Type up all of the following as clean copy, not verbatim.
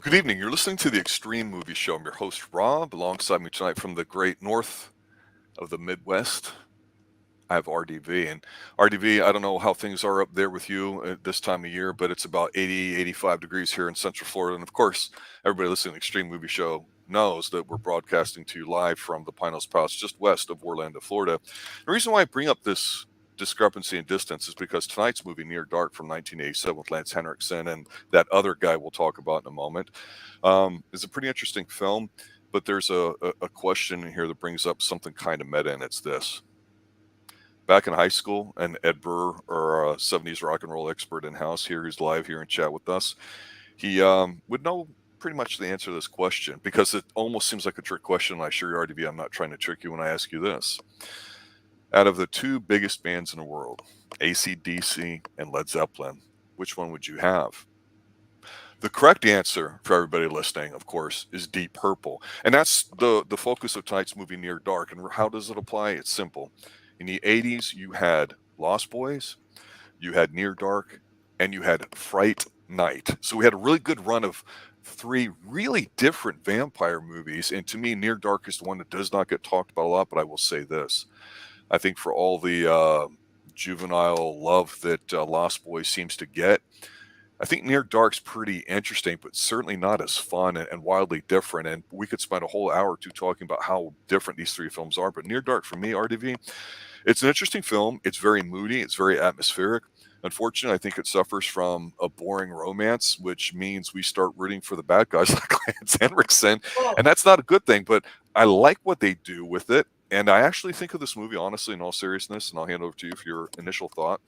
Good evening. You're listening to the Xtreme Movie Show. I'm your host, Rob. Alongside me tonight from the great north of the Midwest, I have RDV. And RDV, I don't know how things are up there with you at this time of year, but it's about 80, 85 degrees here in Central Florida. And of course, everybody listening to the Xtreme Movie Show knows that we're broadcasting to you live from the Pinellas Palace just west of Orlando, Florida. The reason why I bring up this discrepancy in distance is because tonight's movie Near Dark from 1987 with Lance Henriksen and that other guy we'll talk about in a moment is a pretty interesting film, but there's a question in here that brings up something kind of meta, and it's this. Back in high school, and Ed Burr, our 70s rock and roll expert in-house here, who's live here and chat with us, he would know pretty much the answer to this question because it almost seems like a trick question. And I assure you, RDV, I'm not trying to trick you when I ask you this. Out of the two biggest bands in the world, AC/DC and Led Zeppelin, which one would you have? The correct answer for everybody listening, of course, is Deep Purple. And that's the focus of tonight's movie Near Dark. And how does it apply? It's simple. In the 80s, you had Lost Boys, you had Near Dark, and you had Fright Night. So we had a really good run of three really different vampire movies. And to me, Near Dark is the one that does not get talked about a lot, but I will say this. I think for all the juvenile love that Lost Boys seems to get, I think Near Dark's pretty interesting, but certainly not as fun and wildly different. And we could spend a whole hour or two talking about how different these three films are. But Near Dark, for me, RDV, it's an interesting film. It's very moody. It's very atmospheric. Unfortunately, I think it suffers from a boring romance, which means we start rooting for the bad guys like Lance Henriksen. And that's not a good thing, but I like what they do with it. And I actually think of this movie, honestly, in all seriousness, and I'll hand over to you for your initial thought.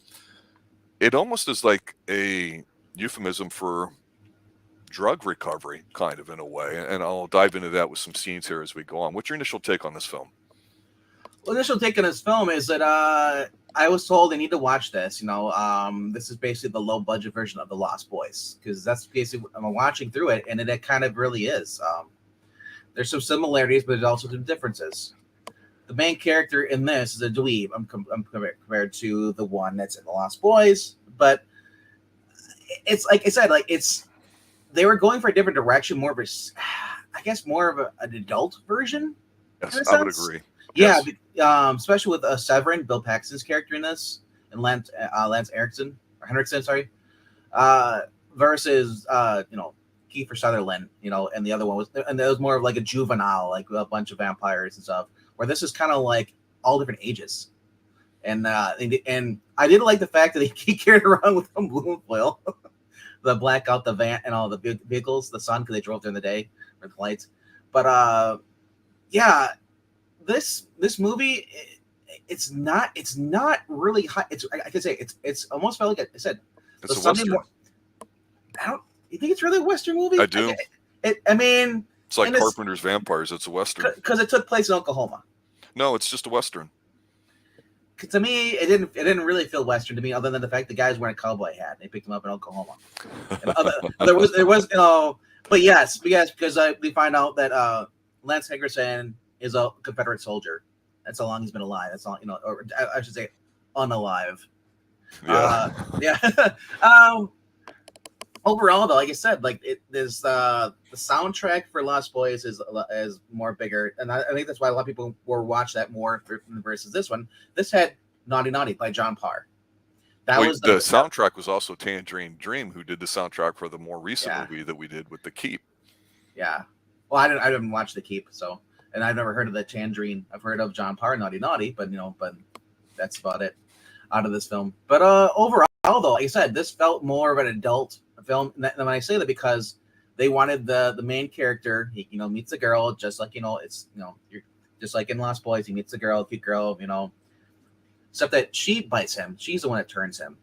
It almost is like a euphemism for drug recovery, kind of, in a way. And I'll dive into that with some scenes here as we go on. What's your initial take on this film? Well, initial take on this film is that I was told I need to watch this. This is basically the low budget version of The Lost Boys, because that's basically I'm watching through it, and it kind of really is. There's some similarities, but there's also some differences. The main character in this is a dweeb. I'm compared to the one that's in The Lost Boys, but it's like I said, they were going for a different direction, more of an adult version. Yes, I would agree. Yeah, yes. Especially with Severin, Bill Paxton's character in this, and Lance Henriksen, versus Kiefer Sutherland, and the other one was more of like a juvenile, like a bunch of vampires and stuff. Where this is kind of like all different ages, and I did like the fact that he carried around with a balloon foil, the black out the van and all the vehicles, the sun, because they drove during the day with the lights. But this movie, it's not really high. I can say it's almost felt like I said it's a Western. You think it's really a Western movie? I do. It's like Carpenter's Vampires. It's a Western. Because it took place in Oklahoma. No, it's just a Western. To me, it didn't really feel Western to me, other than the fact the guy's wearing a cowboy hat. They picked him up in Oklahoma. There was but yes, because we find out that Lance Henriksen is a Confederate soldier. That's how long he's been alive. That's all, or I should say, unalive. Yeah. Overall, though, like I said, there's the soundtrack for Lost Boys is more bigger, and I think that's why a lot of people will watch that more versus this one. This had Naughty Naughty by John Parr. The soundtrack was also Tangerine Dream, who did the soundtrack for the more recent movie that we did with The Keep. Yeah, well, I didn't watch The Keep, and I've never heard of the Tangerine. I've heard of John Parr, Naughty Naughty, but that's about it out of this film. But overall, though, like I said, this felt more of an adult film. And when I say that, because they wanted the main character, he meets a girl, just like it's you're just like in Lost Boys, he meets a girl, cute girl, except that she bites him. She's the one that turns him,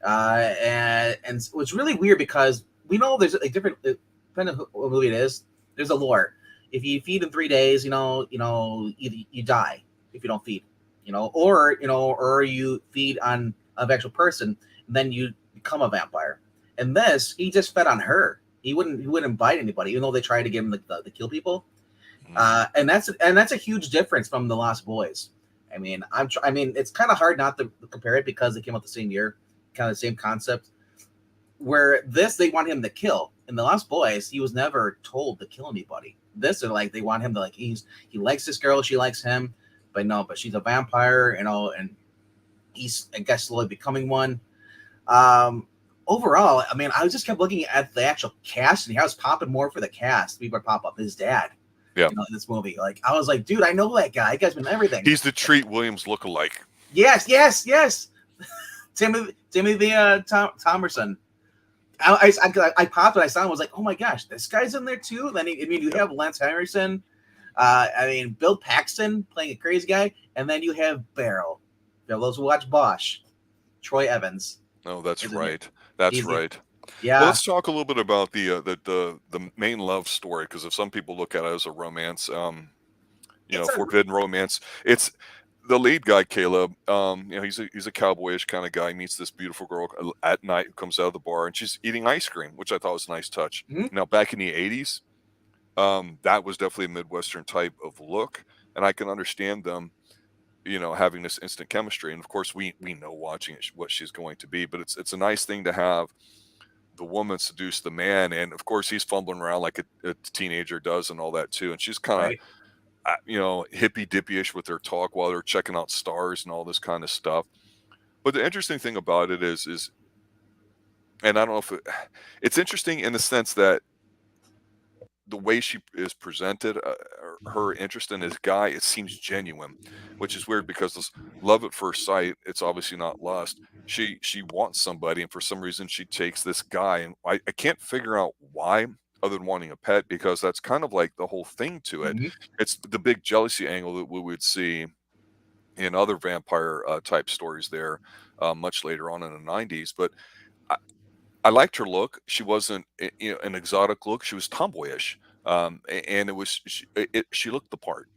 and it's really weird because we know there's a different, depending on what movie it is, there's a lore. If you feed in 3 days, either you die if you don't feed, or you feed on an actual person, and then you become a vampire. And this, he just fed on her. He wouldn't bite anybody, even though they tried to get him to kill people. And that's a huge difference from The Lost Boys. It's kind of hard not to compare it because they came out the same year, kind of the same concept. Where this, they want him to kill. in the Lost Boys, he was never told to kill anybody. This is like they want him to like he likes this girl, she likes him, but no, but she's a vampire, and he's I guess slowly becoming one. Um, Overall, I mean, I just kept looking at the actual cast, and I was popping more for the cast. People would pop up his dad, Yeah. in this movie. Like I was like, dude, I know that guy. That guy's been in everything. He's the Treat Williams lookalike. Yes. Timothy Thomerson. I popped when I saw him. I was like, oh my gosh, this guy's in there too. Then you have Lance Henriksen. Bill Paxton playing a crazy guy, and then you have Barrel. For those who watch Bosch, Troy Evans. Oh, that's right. That's right. Yeah. Well, let's talk a little bit about the main love story, because if some people look at it as a romance, forbidden romance, it's the lead guy, Caleb. He's a cowboyish kind of guy. He meets this beautiful girl at night who comes out of the bar, and she's eating ice cream, which I thought was a nice touch. Mm-hmm. Now, back in the 80s, that was definitely a Midwestern type of look, and I can understand them, having this instant chemistry. And of course, we know watching it what she's going to be, but it's a nice thing to have the woman seduce the man, and of course he's fumbling around like a teenager does and all that too, and she's kind of Right. Hippy dippy-ish with their talk while they're checking out stars and all this kind of stuff. But the interesting thing about it is and I don't know if it's interesting in the sense that the way she is presented, her interest in this guy, it seems genuine, which is weird because this love at first sight, it's obviously not lust. She wants somebody, and for some reason she takes this guy, and I can't figure out why, other than wanting a pet, because that's kind of like the whole thing to it. Mm-hmm. It's the big jealousy angle that we would see in other vampire type stories there much later on in the 90s. But I liked her look. She wasn't an exotic look. She was tomboyish, and she looked the part.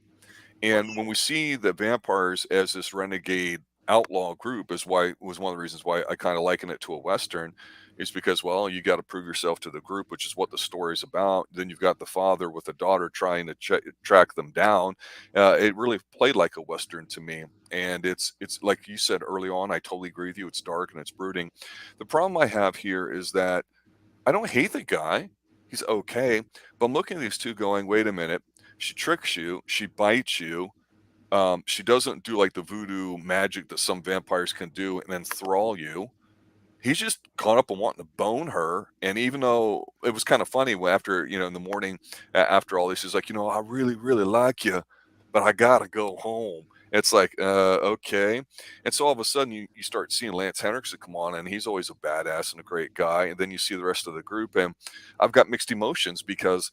And when we see the vampires as this renegade outlaw group, was one of the reasons why I kind of liken it to a Western, is because, well, you got to prove yourself to the group, which is what the story's about. Then you've got the father with the daughter trying to track them down. It really played like a Western to me. And it's like you said early on, I totally agree with you. It's dark and it's brooding. The problem I have here is that I don't hate the guy. He's okay. But I'm looking at these two going, wait a minute. She tricks you. She bites you. She doesn't do like the voodoo magic that some vampires can do and then thrall you. He's just caught up and wanting to bone her. And even though it was kind of funny after, in the morning, after all this, he's like, I really, really like you, but I got to go home. It's like, okay. And so all of a sudden you start seeing Lance Henriksen come on, and he's always a badass and a great guy. And then you see the rest of the group, and I've got mixed emotions because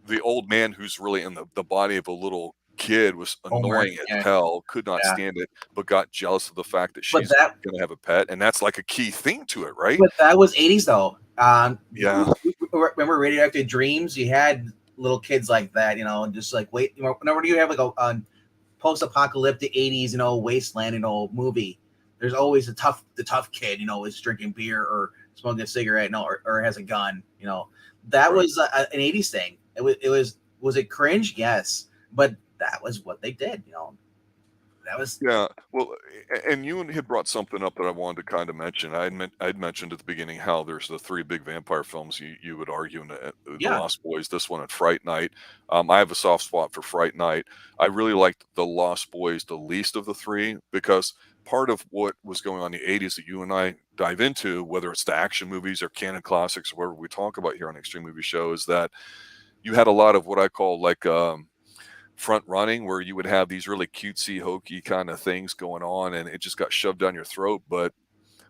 the old man, who's really in the body of a little kid, was annoying as hell, could not stand it, but got jealous of the fact that she's going to have a pet. And that's like a key thing to it, right? But that was 80s though. Yeah. Remember Radioactive Dreams? You had little kids like that, just like wait, whenever you have like a post-apocalyptic 80s, wasteland, movie, there's always the tough kid, is drinking beer or smoking a cigarette, or has a gun, That was an 80s thing. Was it cringe? Yes, but that was what they did, That was well, and you had brought something up that I wanted to kind of mention. I'd mentioned at the beginning how there's the three big vampire films you would argue in the Lost Boys, this one, and Fright Night. I have a soft spot for Fright Night. I really liked the Lost Boys the least of the three, because part of what was going on in the 80s that you and I dive into, whether it's the action movies or canon classics or whatever we talk about here on Extreme Movie Show, is that you had a lot of what I call like front running, where you would have these really cutesy, hokey kind of things going on, and it just got shoved down your throat. But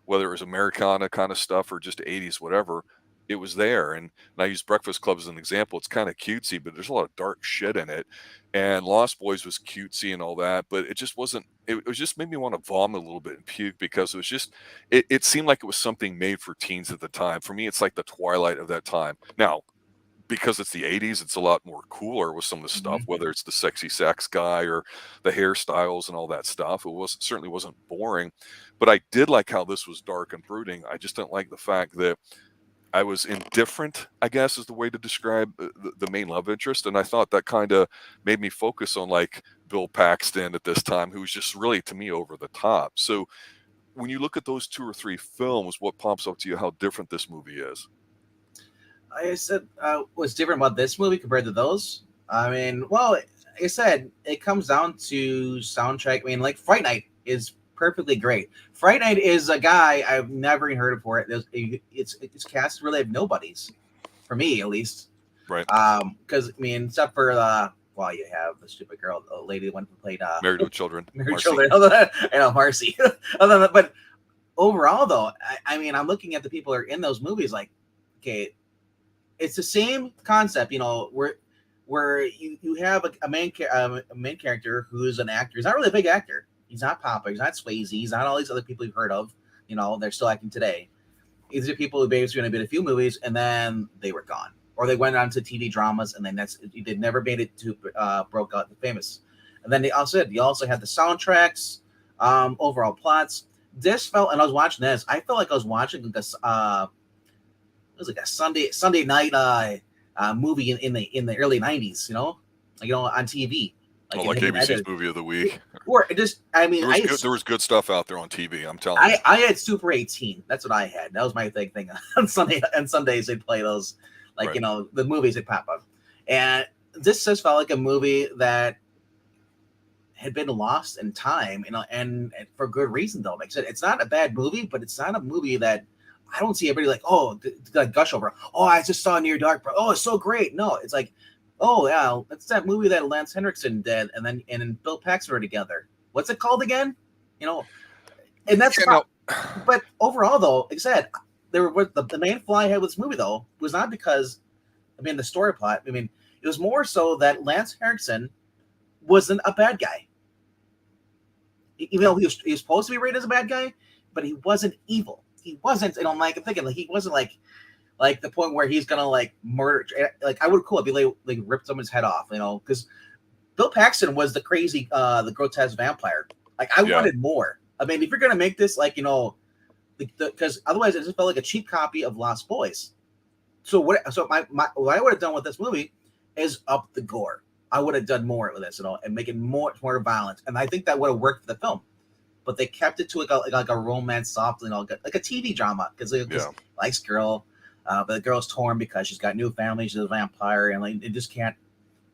whether it was Americana kind of stuff or just 80s, whatever, it was there. And I use Breakfast Club as an example. It's kind of cutesy, but there's a lot of dark shit in it. And Lost Boys was cutesy and all that, but it just wasn't. It was just made me want to vomit a little bit and puke, because it was just. It seemed like it was something made for teens at the time. For me, it's like the twilight of that time. Now, because it's the 80s, it's a lot more cooler with some of the stuff, whether it's the sexy sex guy or the hairstyles and all that stuff. It certainly wasn't boring, but I did like how this was dark and brooding. I just didn't like the fact that I was indifferent, I guess is the way to describe the main love interest. And I thought that kind of made me focus on like Bill Paxton at this time, who was just really, to me, over the top. So when you look at those two or three films, what pops up to you how different this movie is? I said, what's different about this movie compared to those? I mean, well, like I said, it comes down to soundtrack. I mean, like Fright Night is perfectly great. Fright Night is a guy I've never even heard of before. It's cast really of nobodies, for me at least. Right. Because I mean, except for well, you have the stupid girl, the lady the one who played Married with Children. Married Marcy. Children. I know Marcy. Other than that, but overall, though, I mean, I'm looking at the people that are in those movies. Like, okay, it's the same concept, where you have a main character who's an actor. He's not really a big actor. He's not Papa. He's not Swayze. He's not all these other people you've heard of. They're still acting today. These are people who basically only did a few movies and then they were gone, or they went on to TV dramas and then they never made it to broke out the famous. And then you also had the soundtracks, overall plots. This felt, and I was watching this. I felt like I was watching this. It was like a Sunday night movie in the early '90s. On TV. Like ABC's movie of the week. Or it just, I mean, there was good stuff out there on TV. I'm telling you. I had Super 18. That's what I had. That was my big thing on Sunday. And Sundays they'd play those, like Right. the movies that pop up. And this just felt like a movie that had been lost in time, and for good reason though. Like I said, it's not a bad movie, but it's not a movie that I don't see everybody like gush over. Oh, I just saw Near Dark, bro. Oh, it's so great. No, it's like, oh yeah, it's that movie that Lance Henriksen did, and then Bill Paxton were together. What's it called again? And that's but overall though, like I said, the main flaw I had with this movie though was not because, I mean, the story plot. I mean, it was more so that Lance Henriksen wasn't a bad guy. Even though he was supposed to be rated as a bad guy, but he wasn't evil. He wasn't, and I'm thinking he wasn't like the point where he's gonna like murder. Like I would cool. I'd be like rip someone's head off, because Bill Paxton was the crazy, the grotesque vampire. Like I wanted more. I mean, if you're gonna make this because otherwise it just felt like a cheap copy of Lost Boys. So what I would have done with this movie is up the gore. I would have done more with this, and make it more violent. And I think that would have worked for the film. But they kept it to like a romance, soft, like a TV drama, because likes girl, but the girl's torn because she's got new family, she's a vampire, and like it just can't.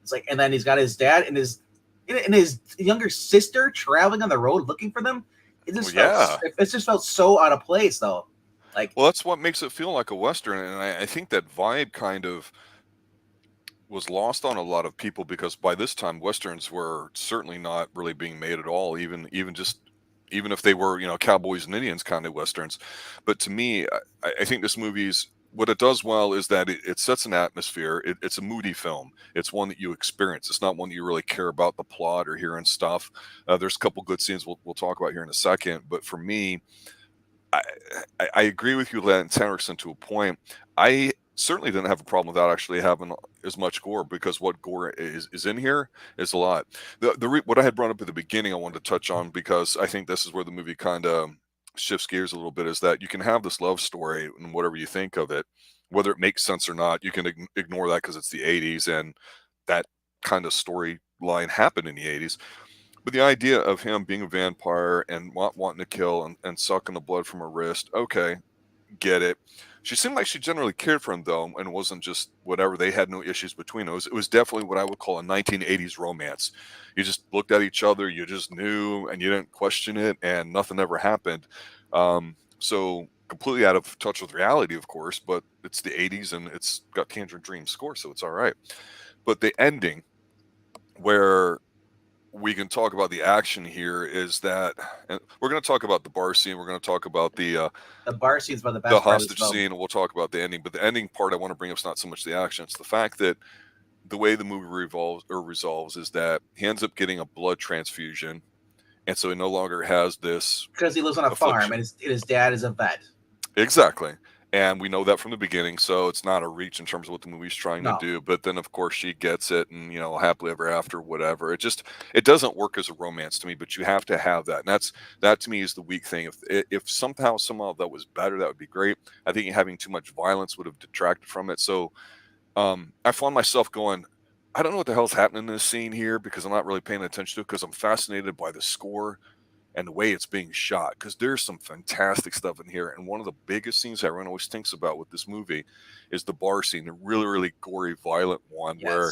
It's like, and then he's got his dad and his younger sister traveling on the road looking for them. It just felt so out of place, though. Well, that's what makes it feel like a Western, and I think that vibe kind of was lost on a lot of people, because by this time Westerns were certainly not really being made at all, even if they were, cowboys and Indians kind of Westerns. But to me, I think this movie's, what it does well is that it sets an atmosphere. It's a moody film. It's one that you experience. It's not one that you really care about the plot or hearing stuff. There's a couple good scenes we'll talk about here in a second. But for me, I agree with you, Lance Henriksen, to a point. I certainly didn't have a problem without actually having as much gore, because what gore is in here is a lot. What I had brought up at the beginning, I wanted to touch on, because I think this is where the movie kind of shifts gears a little bit, is that you can have this love story and whatever you think of it, whether it makes sense or not, you can ignore that because it's the 80s and that kind of storyline happened in the 80s. But the idea of him being a vampire and wanting to kill and sucking the blood from her wrist, okay, get it. She seemed like she generally cared for him, though, and wasn't just whatever. They had no issues between them. It was definitely what I would call a 1980s romance. You just looked at each other, you just knew, and you didn't question it, and nothing ever happened. So completely out of touch with reality, of course, but it's the 80s, and it's got Tangerine Dream score, so it's all right. But the ending, where we can talk about the action here, is that, and we're going to talk about the bar scene. We're going to talk about the bar scene's about the best the part of this hostage film. scene, and we'll talk about the ending. But the ending part I want to bring up is not so much the action; it's the fact that the way the movie resolves is that he ends up getting a blood transfusion, and so he no longer has this, because he lives on a farm and his dad is a vet. Exactly. And we know that from the beginning, so it's not a reach in terms of what the movie's trying to do. But then, of course, she gets it, and happily ever after, whatever. It doesn't work as a romance to me. But you have to have that, and that to me is the weak thing. If somehow that was better, that would be great. I think having too much violence would have detracted from it. So I found myself going, I don't know what the hell's happening in this scene here, because I'm not really paying attention to it, because I'm fascinated by the score and the way it's being shot, because there's some fantastic stuff in here. And one of the biggest scenes everyone always thinks about with this movie is the bar scene, the really, really gory, violent one where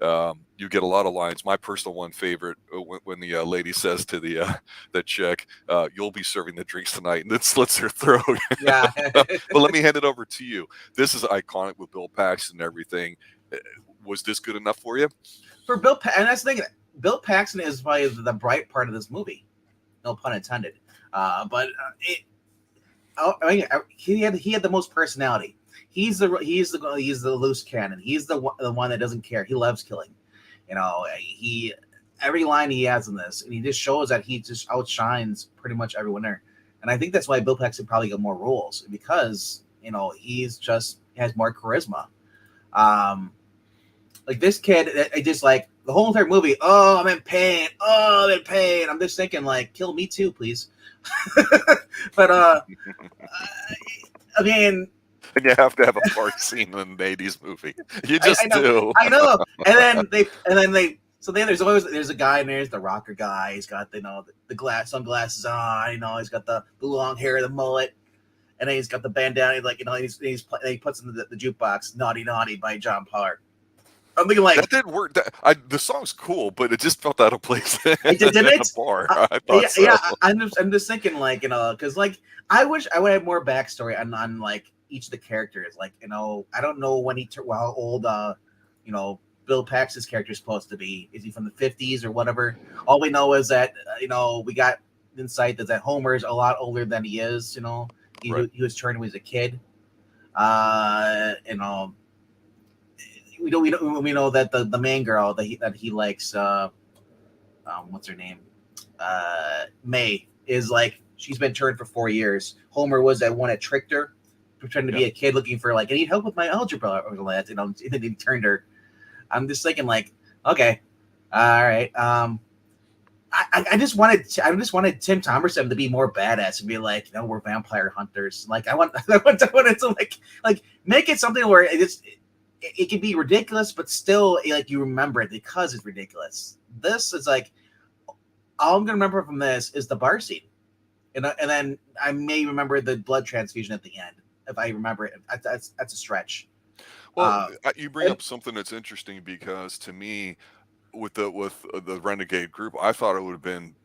Yes. you get a lot of lines. My personal one favorite, when the lady says to the chick, "You'll be serving the drinks tonight," and then slits her throat. Yeah. But let me hand it over to you. This is iconic with Bill Paxton and everything. Was this good enough for you? For and that's the thing. Bill Paxton is probably the bright part of this movie. No pun intended. But he had the most personality. He's the loose cannon. He's the one that doesn't care. He loves killing. You know, every line he has in this, and he just shows that he just outshines pretty much everyone there. And I think that's why Bill Paxton probably got more roles, because he has more charisma. Like this kid, I just like the whole entire movie. Oh, I'm in pain. Oh, I'm in pain. I'm just thinking, like, kill me too, please. But I mean, And you have to have a park scene in an '80s movie. You just do. I know. And then there's a guy, and there's the rocker guy. He's got the sunglasses on. He's got the long hair, the mullet, and then he's got the bandana. Like he puts in the jukebox "Naughty Naughty" by John Parr. I'm thinking like that didn't work. The song's cool, but it just felt out of place in a bar. I thought so. Yeah. I'm just thinking like because like I wish I would have more backstory on like each of the characters. Like I don't know when how old Bill Paxton's character is supposed to be. Is he from the 50s or whatever? All we know is that we got insight that Homer is a lot older than he is. Right. He was turned when he was a kid. We know that the main girl that he likes, what's her name, May, is like she's been turned for 4 years. Homer was that one that tricked her, pretending to be a kid looking for like I need help with my algebra or that. And then he turned her. I'm just thinking like, okay, all right. I just wanted Tim Thomerson to be more badass and be like, we're vampire hunters. Like I wanted to like make it something where it can be ridiculous, but still like you remember it because it's ridiculous. This is like all I'm gonna remember from this is the bar scene, and then I may remember the blood transfusion at the end if I remember it. That's a stretch. Well, you bring up something that's interesting, because to me, with the Renegade group, I thought it would have been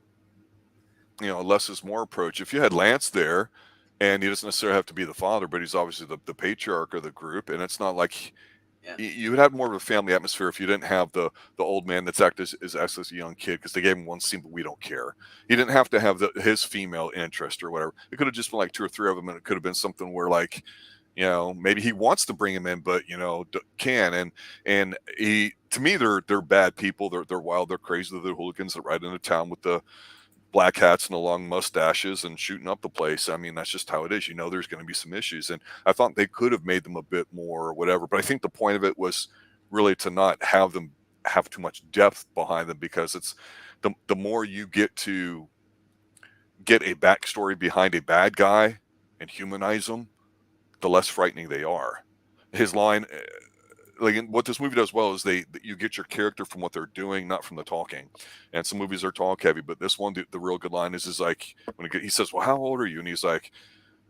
a less is more approach. If you had Lance there, and he doesn't necessarily have to be the father, but he's obviously the patriarch of the group, and it's not like you would have more of a family atmosphere if you didn't have the old man that's acted as a young kid, because they gave him one scene, but we don't care. He didn't have to have his female interest or whatever. It could have just been like 2 or 3 of them, and it could have been something where like maybe he wants to bring him in, but can and he, to me, they're bad people. They're wild. They're crazy. They're hooligans that ride into town with the black hats and the long mustaches and shooting up the place. I mean, that's just how it is. There's going to be some issues, and I thought they could have made them a bit more or whatever. But I think the point of it was really to not have them have too much depth behind them, because it's the more you get to get a backstory behind a bad guy and humanize them, the less frightening they are. His line, like what this movie does well, is you get your character from what they're doing, not from the talking. And some movies are talk heavy, but this one, the real good line is like when he says, "Well, how old are you?" And he's like,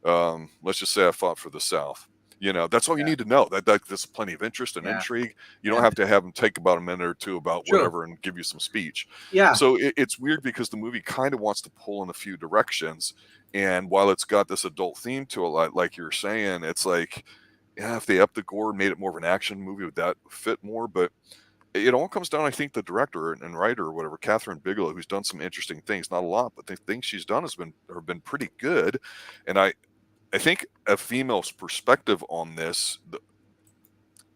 "Let's just say I fought for the South." That's all you need to know. That's plenty of interest and intrigue. You don't have to have him take about a minute or two about whatever and give you some speech. Yeah. So it's weird, because the movie kind of wants to pull in a few directions, and while it's got this adult theme to it, like you're saying, it's like, if they upped the gore and made it more of an action movie, would that fit more? But it all comes down, I think, the director and writer or whatever, Catherine Bigelow, who's done some interesting things. Not a lot, but the things she's done have been pretty good. And I think a female's perspective on this,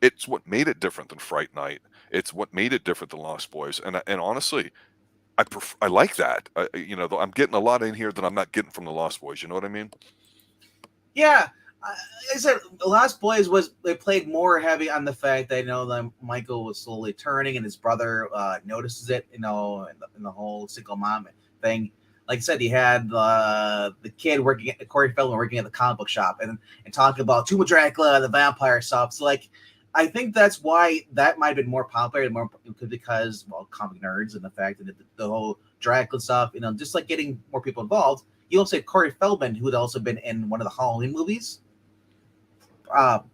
it's what made it different than Fright Night. It's what made it different than Lost Boys. And honestly, I like that. I'm getting a lot in here that I'm not getting from the Lost Boys. You know what I mean? Yeah. I said Lost Boys they played more heavy on the fact that that Michael was slowly turning, and his brother notices it, in the whole single mom thing. Like I said, he had the kid Corey Feldman working at the comic book shop and talking about Tomb of Dracula, the vampire stuff. So like I think that's why that might have been more popular and more because, well, comic nerds and the fact that the whole Dracula stuff, just like getting more people involved. You also had Corey Feldman, who had also been in one of the Halloween movies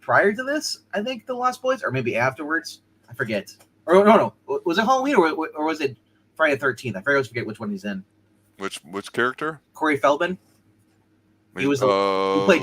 prior to this, I think, The Lost Boys, or maybe afterwards. I forget. Or no. Was it Halloween or was it Friday the 13th? I forget which one he's in. Which character? Corey Feldman. He was he played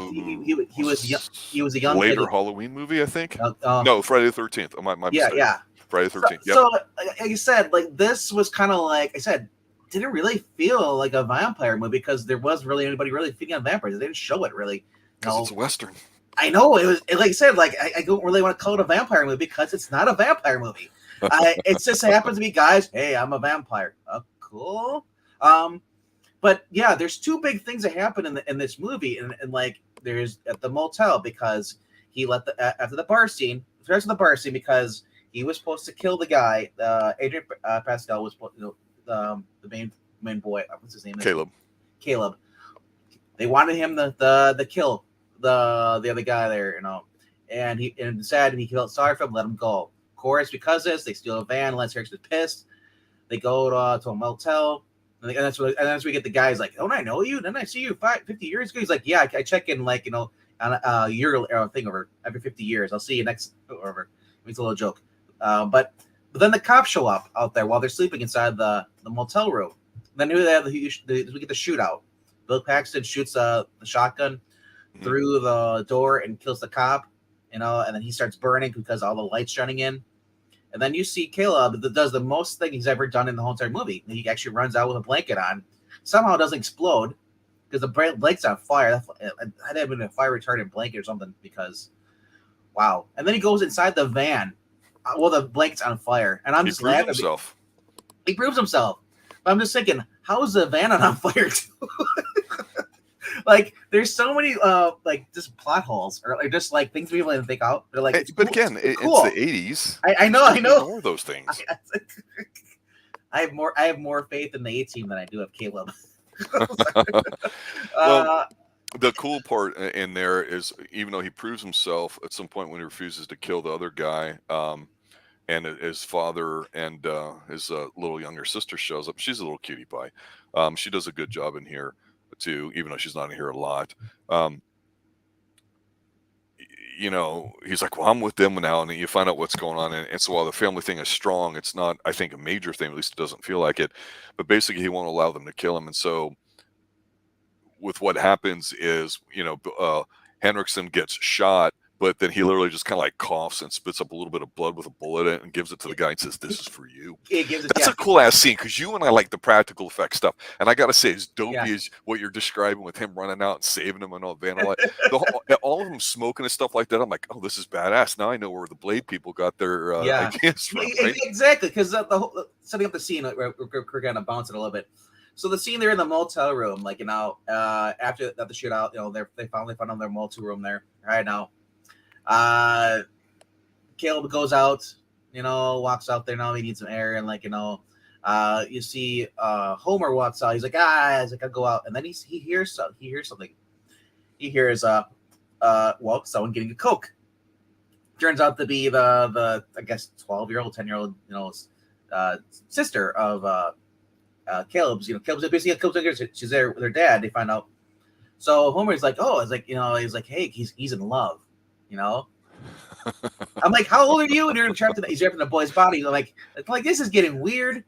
he was a young later kid. Halloween movie, I think. No, Friday the 13th. My mistake. Yeah. Friday the 13th. So like I said, like this was kind of like I said, didn't really feel like a vampire movie because there wasn't really anybody really feeding on vampires. They didn't show it really. Because it's a Western. I know it was like I said, like I don't really want to call it a vampire movie because it's not a vampire movie. It just happens to be guys. Hey, I'm a vampire. Cool. But yeah, there's two big things that happen in this movie, and like there's at the motel because he let after the bar scene, starts with the bar scene because he was supposed to kill the guy. Adrian Pascal was the main boy. What's his name? Caleb. They wanted him to kill the other guy there, and he decided he felt sorry for him, let him go. Of course, because of this, they steal a van. Lance Henriksen is pissed. They go to a motel. And that's where we get the guys like, don't I know you? Didn't I see you 50 years ago? He's like, yeah, I check in like, on a year thing over every 50 years. I'll see you next, whatever. It's a little joke. But then the cops show up out there while they're sleeping inside the motel room. Then we get the shootout. Bill Paxton shoots the shotgun through the door and kills the cop, and then he starts burning because all the lights shining in. And then you see Caleb that does the most thing he's ever done in the whole entire movie. He actually runs out with a blanket on. Somehow it doesn't explode because the blanket's on fire. I'd have been a fire retardant blanket or something because, wow. And then he goes inside the van. Well, the blanket's on fire. And I'm just laughing. He proves himself. But I'm just thinking, how is the van on fire too? Like, there's so many just plot holes or just like things people didn't think out. They're like, but again, it's the 80s. I know. Ignore those things. I have more faith in the A team than I do of Caleb. Well, the cool part in there is, even though he proves himself at some point when he refuses to kill the other guy, and his father and his little younger sister shows up. She's a little cutie pie. She does a good job in here too, even though she's not in here a lot. He's like, well, I'm with them now, and you find out what's going on. And so while the family thing is strong, it's not, I think, a major thing. At least it doesn't feel like it. But basically, he won't allow them to kill him. And so with what happens is, Henriksen gets shot, but then he literally just kind of like coughs and spits up a little bit of blood with a bullet in it and gives it to the guy and says, "This is for you." That's a cool ass scene because you and I like the practical effect stuff. And I got to say, as dopey as what you're describing with him running out and saving him and all that, all of them smoking and stuff like that, I'm like, oh, this is badass. Now I know where the Blade people got their ideas from. Right? Exactly, because the whole setting up the scene, we're going to bounce it a little bit. So the scene there in the motel room, like, after the shootout, they finally found their motel room there. Right now. Caleb goes out, walks out there. Now he needs some air, and you see Homer walks out. He's like, I go out, and then he hears something. He hears someone getting a Coke. Turns out to be the I guess 12-year-old, 10-year-old, sister of Caleb's. Caleb's basically she's there with her dad. They find out. So Homer's like, he's like, hey, he's in love. I'm like, how old are you? And he's trapped in a boy's body. I'm like this is getting weird.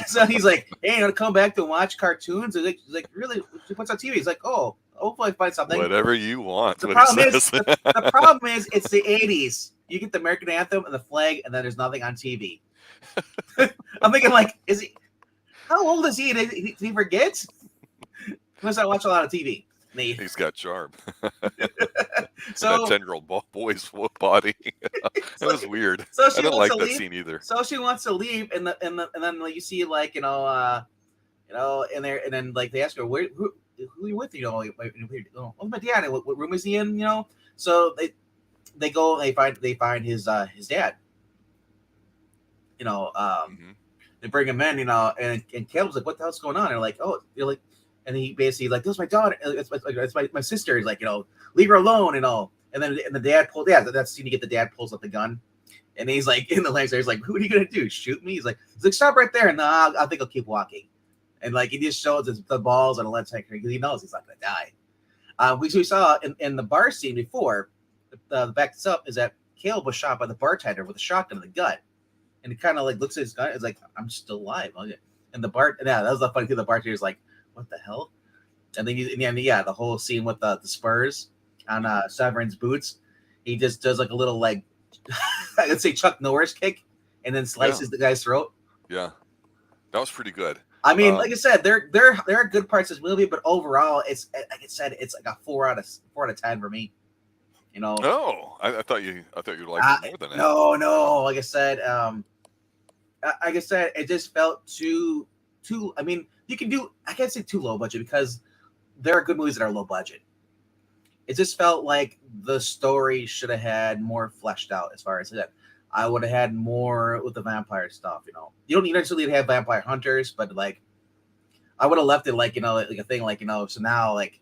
So he's like, hey, come back to watch cartoons? He's like, really? What's on TV? He's like, oh, hopefully I find something. Whatever you want. The problem is, it's the 80s. You get the American anthem and the flag, and then there's nothing on TV. I'm thinking, like, how old is he? Did he forget? Unless I watch a lot of TV. He's got charm. So that 10-year-old boy's body. It was weird. So I didn't like that scene either. So she wants to leave, and then you see in there, and then like they ask her, who are you with? Oh, my dad. What room is he in? So they go and they find his dad. They bring him in, and Caleb's like, what the hell's going on? And they're like, oh, and he basically like, this is my daughter. It's my sister. He's like, leave her alone, And then the dad pulled. Yeah, that scene you get the dad pulls up the gun, and he's like in the legs. He's like, "Who are you gonna do? Shoot me?" He's like, "Stop right there." And I think I'll keep walking. And like he just shows the balls and Lance Henriksen because he knows he's not gonna die. We saw in the bar scene before. The back this up is that Caleb was shot by the bartender with a shotgun in the gut, and he kind of like looks at his gun. It's like, I'm still alive. And the that was the funny thing. The bartender's like, "What the hell?" And then in the end, the whole scene with the spurs on Severin's boots, he just does like a little like I would say Chuck Norris kick, and then slices the guy's throat. Yeah, that was pretty good. I mean, like I said, there are good parts of this movie, but overall, it's like I said, it's like a 4 out of 10 for me. You know. Oh, I thought you liked it more than that. No. Like I said, it just felt too. I mean, I can't say too low budget because there are good movies that are low budget. It just felt like the story should have had more fleshed out as far as that. I would have had more with the vampire stuff. You don't necessarily have vampire hunters, but like, I would have left it like like a thing like so now like.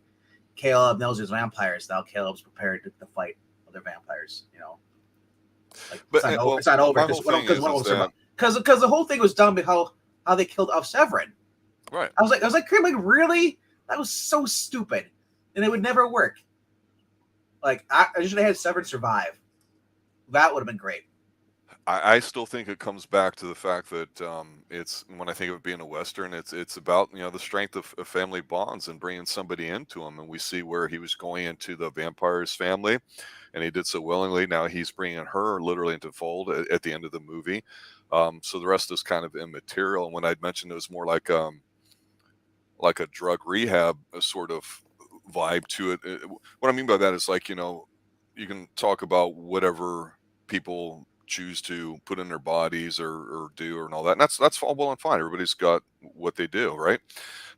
Caleb knows there's vampires. Now Caleb's prepared to fight other vampires. Like but it's not over because the whole thing was done by how they killed off Severin. Right. I was like, really? That was so stupid, and it would never work. Like I should have had Severin survive. That would have been great. I still think it comes back to the fact that it's when I think of it being a Western, it's about the strength of family bonds and bringing somebody into them, and we see where he was going into the vampire's family, and he did so willingly. Now he's bringing her literally into fold at the end of the movie, so the rest is kind of immaterial. And when I'd mentioned it was more like a drug rehab sort of vibe to it. What I mean by that is like you can talk about whatever people choose to put in their bodies or do and all that. And that's all well and fine. Everybody's got what they do, right?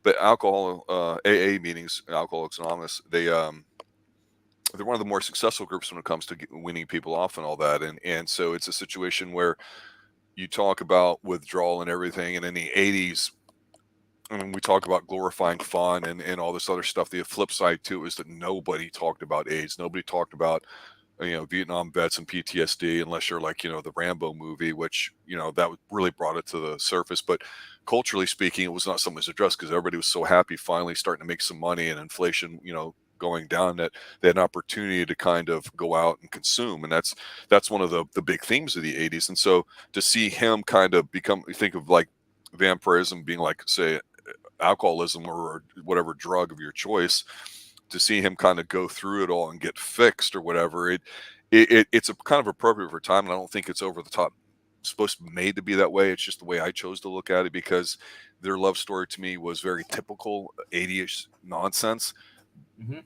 But alcohol, AA meetings, Alcoholics Anonymous, they're one of the more successful groups when it comes to weaning people off and all that. And so it's a situation where you talk about withdrawal and everything. And in the 80s, I mean, we talk about glorifying fun and all this other stuff. The flip side too is that nobody talked about AIDS. Nobody talked about Vietnam vets and PTSD, unless you're like, the Rambo movie, which, that really brought it to the surface. But culturally speaking, it was not something that was addressed because everybody was so happy finally starting to make some money and inflation, going down, that they had an opportunity to kind of go out and consume. And that's one of the big themes of the 80s. And so to see him kind of think of like vampirism being like, say, alcoholism or whatever drug of your choice, to see him kind of go through it all and get fixed or whatever, it's a kind of appropriate for time. And I don't think it's over the top. It's supposed to be made to be that way. It's just the way I chose to look at it because their love story to me was very typical 80ish nonsense. Mm-hmm.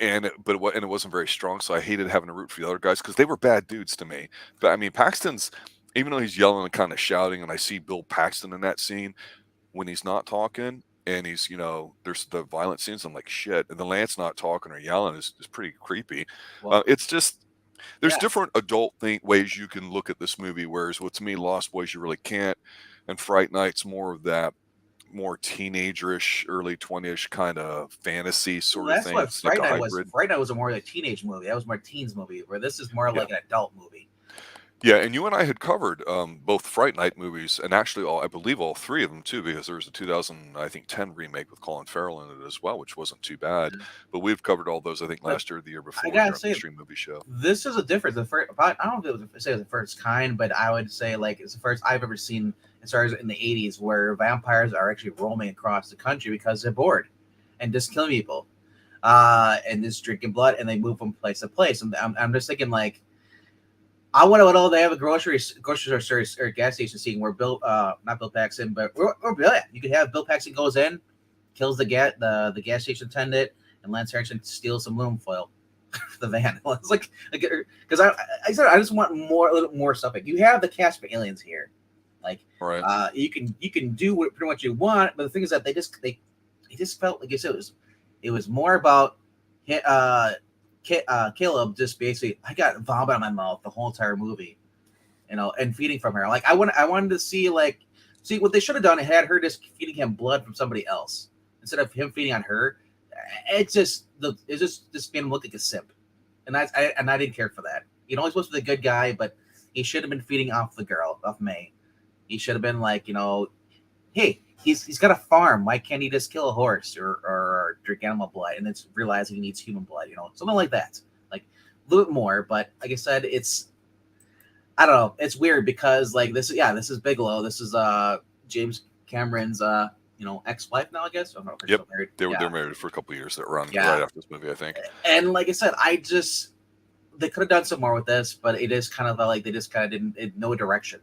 And it wasn't very strong. So I hated having to root for the other guys because they were bad dudes to me. But I mean, Paxton's, even though he's yelling and kind of shouting, and I see Bill Paxton in that scene when he's not talking, and he's, there's the violent scenes, I'm like, shit. And the Lance not talking or yelling is pretty creepy. Well, it's just, there's different adult ways you can look at this movie, whereas to me, Lost Boys, you really can't. And Fright Night's more of that more teenagerish, early 20ish kind of fantasy sort of thing. That's what Fright Night was. Fright Night was a more like teenage movie. That was more teens movie, where this is more like an adult movie. Yeah, and you and I had covered both Fright Night movies, and actually, I believe all three of them too, because there was a 2010 remake with Colin Farrell in it as well, which wasn't too bad. Yeah. But we've covered all those, I think, last year or the year before. I gotta say, the Xtreme movie show. This is a difference. I don't know if it was the first kind, but I would say like it's the first I've ever seen, as far as in the 80s, where vampires are actually roaming across the country because they're bored and just killing people, and just drinking blood, and they move from place to place. And I'm just thinking like, I wonder what all they have a grocery store or gas station scene where not Bill Paxton, but you could have Bill Paxton goes in, kills the gas station attendant, and Lance Henriksen steals some aluminum foil for the van. It's like because I said I just want a little more stuff. Like you have the cast for Aliens here, like right. You can do pretty much you want, but the thing is that they just felt like I said it was more about Caleb just basically, I got vomit on my mouth the whole entire movie, and feeding from her. Like I wanted to see what they should have done. It had her just feeding him blood from somebody else instead of him feeding on her. It just made him look like a simp. and I didn't care for that. You know, he's supposed to be the good guy, but he should have been feeding off the girl, off May. He should have been like, hey, he's got a farm. Why can't he just kill a horse or drink animal blood and then realize he needs human blood? Something like that. Like a little bit more. But like I said, I don't know. It's weird because like this is Bigelow. This is James Cameron's ex-wife now, I guess. I don't know if they're still married. They're married for a couple of years. That run right after this movie, I think. And like I said, they could have done some more with this, but it is kind of like they just kind of didn't no direction.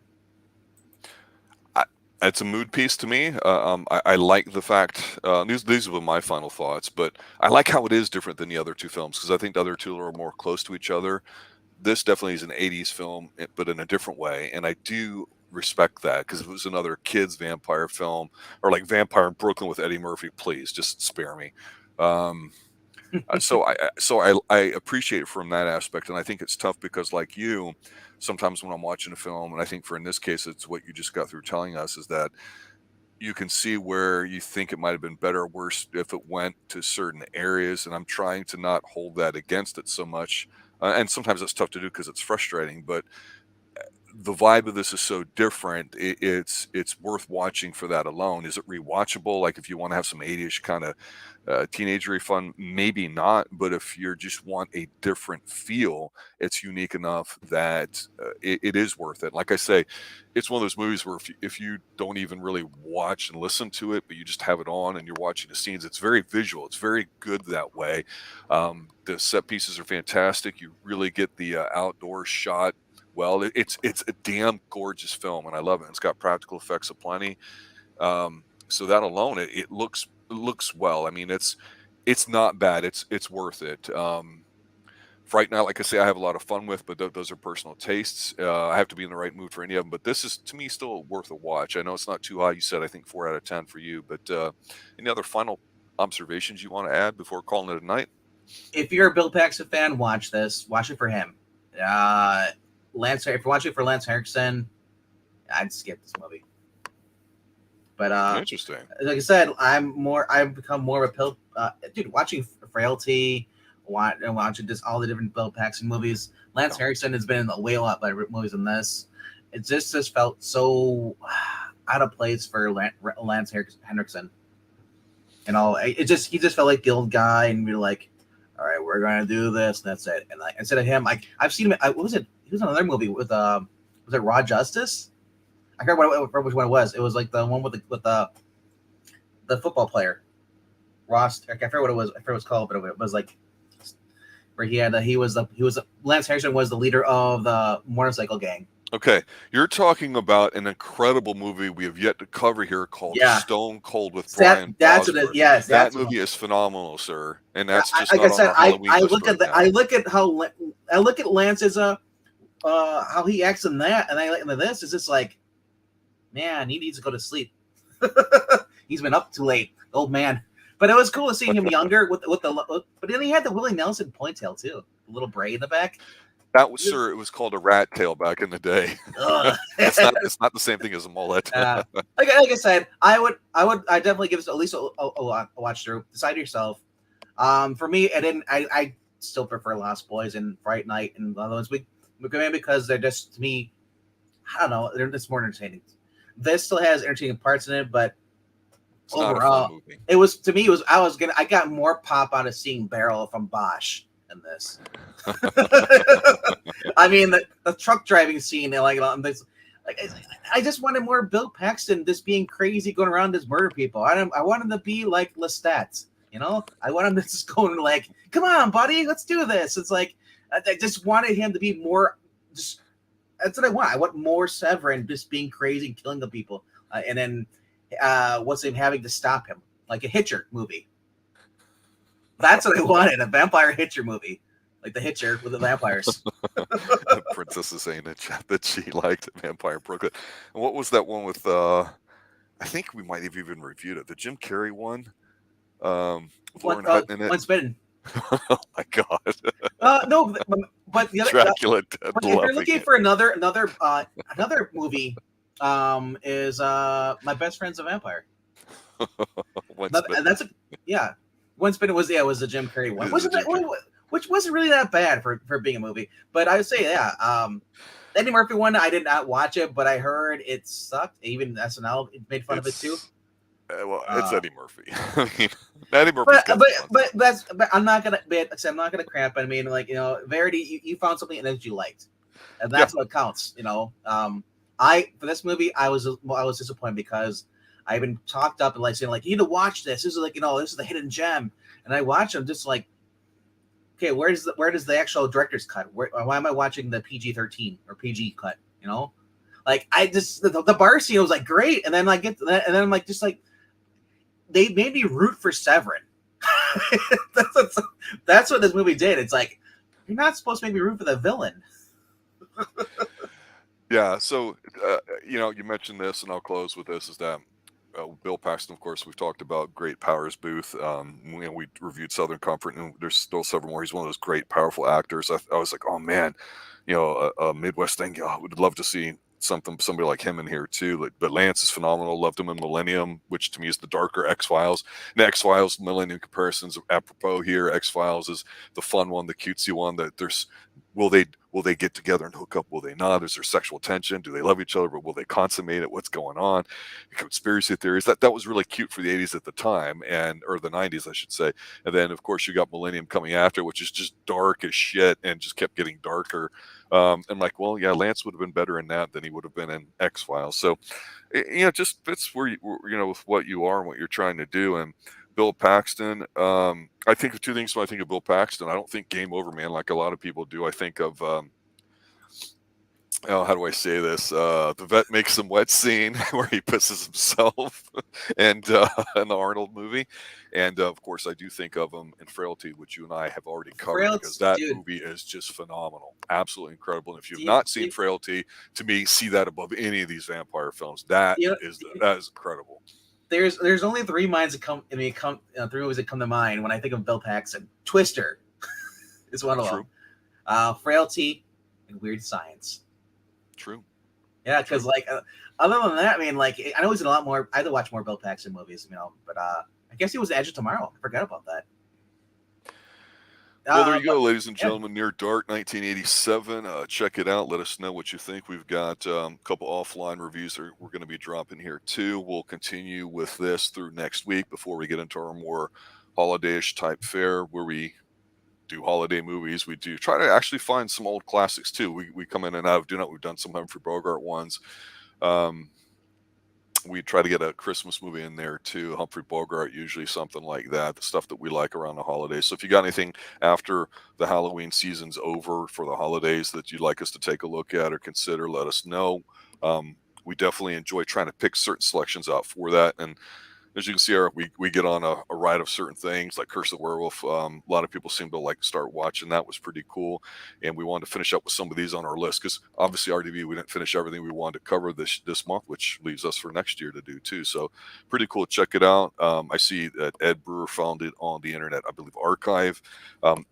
It's a mood piece to me. I like the fact these were my final thoughts, but I like how it is different than the other two films because I think the other two are more close to each other. This definitely is an 80s film, but in a different way, and I do respect that because if it was another kids vampire film or like Vampire in Brooklyn with Eddie Murphy, please just spare me. So I appreciate it from that aspect, and I think it's tough because like you, sometimes when I'm watching a film, and I think in this case it's what you just got through telling us, is that you can see where you think it might have been better or worse if it went to certain areas, and I'm trying to not hold that against it so much, and sometimes it's tough to do because it's frustrating, but the vibe of this is so different. It's worth watching for that alone. Is it rewatchable? Like if you want to have some 80ish kind of teenagery fun, maybe not. But if you just want a different feel, it's unique enough that it is worth it. Like I say, it's one of those movies where if you don't even really watch and listen to it, but you just have it on and you're watching the scenes, it's very visual. It's very good that way. The set pieces are fantastic. You really get the outdoor shot. Well, it's a damn gorgeous film, and I love it. It's got practical effects aplenty. So that alone, it looks well. I mean, it's not bad. It's worth it. Fright Night, like I say, I have a lot of fun with, but those are personal tastes. I have to be in the right mood for any of them. But this is, to me, still worth a watch. I know it's not too high. You said I think 4 out of 10 for you. But any other final observations you want to add before calling it a night? If you're a Bill Paxton fan, watch this. Watch it for him. If you're watching for Lance Henriksen, I'd skip this movie. But interesting. Like I said, I've become more of a dude. Watching Frailty, watching just all the different Bill Paxton movies. Lance Henriksen has been in a way a lot better movies than this. It just felt so out of place for Lance Henriksen. He just felt like the old guy, and we were like, all right, we're gonna do this, and that's it. And like instead of him, I've seen him. What was it? He was in another movie with was it Raw Justice? I can't remember which one it was. It was like the one with the football player, Ross. I can't remember what it was. I forget what it was called, but it was like where Lance Henriksen was the leader of the motorcycle gang. Okay, you're talking about an incredible movie we have yet to cover here called Stone Cold with Brian. That's what it is. Yes, that movie is phenomenal, sir. And that's just like not I said. on our Halloween list look at I look at Lance as how he acts in that, and I like this. Is just like, man, he needs to go to sleep. He's been up too late, old man. But it was cool to see him younger but then he had the Willie Nelson ponytail too, the little braid in the back. That was, sir, it was called a rat tail back in the day. It's not the same thing as a mullet. Like I said, I definitely give it at least a watch through. Decide yourself. For me, I still prefer Lost Boys and Fright Night and the other ones. Because they're just, to me, I don't know, they're just more entertaining. This still has entertaining parts in it, but it's overall, it was, to me, I got more pop out of seeing Beryl from Bosch in this. I mean, the truck driving scene, I just wanted more Bill Paxton just being crazy, going around just murder people. I want him to be like Lestat, I want him to just go and like, come on, buddy, let's do this. It's like, I just wanted him to be more, just, that's what I want. I want more Severin just being crazy and killing the people. And then what's him having to stop him, like a Hitcher movie. That's what I wanted, a vampire Hitcher movie. Like the Hitcher with the vampires. The princess is saying that she liked Vampire in Brooklyn. And what was that one with, I think we might have even reviewed it, the Jim Carrey one? Lauren Hutton in it. Once Bitten. Oh my God. No, but the other Dracula if you're looking for another movie, is My Best Friend's a Vampire. Once Bitten was the Jim Carrey one. which wasn't really that bad for being a movie. But I would say, yeah, Eddie Murphy one, I did not watch it, but I heard it sucked. Even SNL made fun of it too. Well, it's Uh, Eddie Murphy. I mean, Eddie Murphy's but got but some fun but stuff. that's but I'm not gonna I'm not gonna cramp. I mean, like Verity, you found something that you liked, and Yeah, that's what counts. I for this movie, I was disappointed because I've been talked up and like saying like you need to watch this. This is like this is the hidden gem, and I watch them just like okay, where does the actual director's cut? Why am I watching the PG-13 or PG cut? Like I just the bar scene was like great, and then I get to that, and then I'm like just like they made me root for Severin. That's what this movie did. It's like you're not supposed to make me root for the villain. yeah. So you mentioned this, and I'll close with this: is that Bill Paxton, of course, we've talked about great powers booth. We reviewed Southern Comfort, and there's still several more. He's one of those great, powerful actors. I was like, oh man, a Midwest thing. I would love to see somebody like him in here too. But Lance is phenomenal. Loved him in Millennium, which to me is the darker X-Files. And X-Files Millennium comparisons apropos here. X-Files is the fun one, the cutesy one. That there's will they get together and hook up? Will they not? Is there sexual tension? Do they love each other? But will they consummate it? What's going on? Conspiracy theories. That was really cute for the 80s at the time, or the 90s, I should say. And then of course you got Millennium coming after, which is just dark as shit and just kept getting darker. And like, well, yeah, Lance would have been better in that than he would have been in X-Files. So, just fits where with what you are and what you're trying to do. And Bill Paxton, I think of two things when I think of Bill Paxton. I don't think Game Over Man like a lot of people do. I think of how do I say this? The vet makes some wet scene where he pisses himself, and in the Arnold movie, and of course I do think of him in Frailty, which you and I have already covered because that Dude, movie is just phenomenal, absolutely incredible. And if you've do not seen Frailty, to me, see that above any of these vampire films. That is incredible. There's only three minds that come. Three movies that come to mind when I think of Bill Paxton. Twister is one of True. them. Frailty and Weird Science. True. Yeah, because like other than that, I mean, like I know he's in a lot more. I had to watch more Bill Paxton movies, but I guess he was Edge of Tomorrow. I forgot about that. Well, there you go, ladies and gentlemen. Near Dark, 1987. Check it out. Let us know what you think. We've got a couple offline reviews that we're going to be dropping here too. We'll continue with this through next week before we get into our more holiday-ish type fare where we do holiday movies. We do try to actually find some old classics too. We come in and out of Do Not. We've done some Humphrey Bogart ones. We try to get a Christmas movie in there too. Humphrey Bogart, usually something like that, the stuff that we like around the holidays. So if you got anything after the Halloween season's over for the holidays that you'd like us to take a look at or consider, let us know. We definitely enjoy trying to pick certain selections out for that. And as you can see, Eric, we get on a ride of certain things like Curse of the Werewolf. A lot of people seem to like start watching. That was pretty cool. And we wanted to finish up with some of these on our list because obviously RDV, we didn't finish everything we wanted to cover this month, which leaves us for next year to do too. So pretty cool. Check it out. I see that Ed Brewer found it on the Internet, I believe, Archive.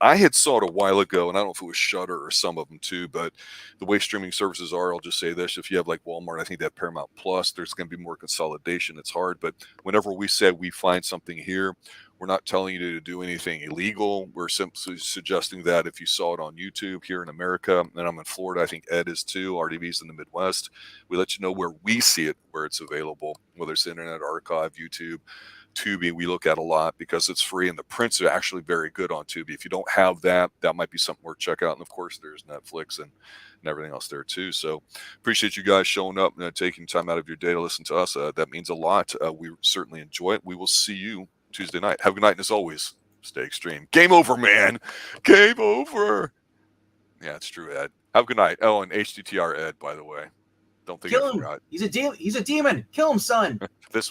I had saw it a while ago, and I don't know if it was Shudder or some of them too, but the way streaming services are, I'll just say this. If you have like Walmart, I think they have Paramount Plus, there's going to be more consolidation. It's hard, but whenever we said we find something here, we're not telling you to do anything illegal. We're simply suggesting that if you saw it on YouTube here in America, and I'm in Florida, I think Ed is too, RDV's in the Midwest, we let you know where we see it, where it's available, whether it's Internet Archive, YouTube, Tubi. We look at a lot because it's free and the prints are actually very good on Tubi. If you don't have that, that might be something worth check out. And of course, there's Netflix and everything else there too. So appreciate you guys showing up and taking time out of your day to listen to us. That means a lot. We certainly enjoy it. We will see you Tuesday night. Have a good night, and as always, stay extreme. Game over, man. Game over. Yeah, it's true, Ed. Have a good night. Oh, and HTTR Ed, by the way. Don't think I forgot. He's a demon. Kill him, son. This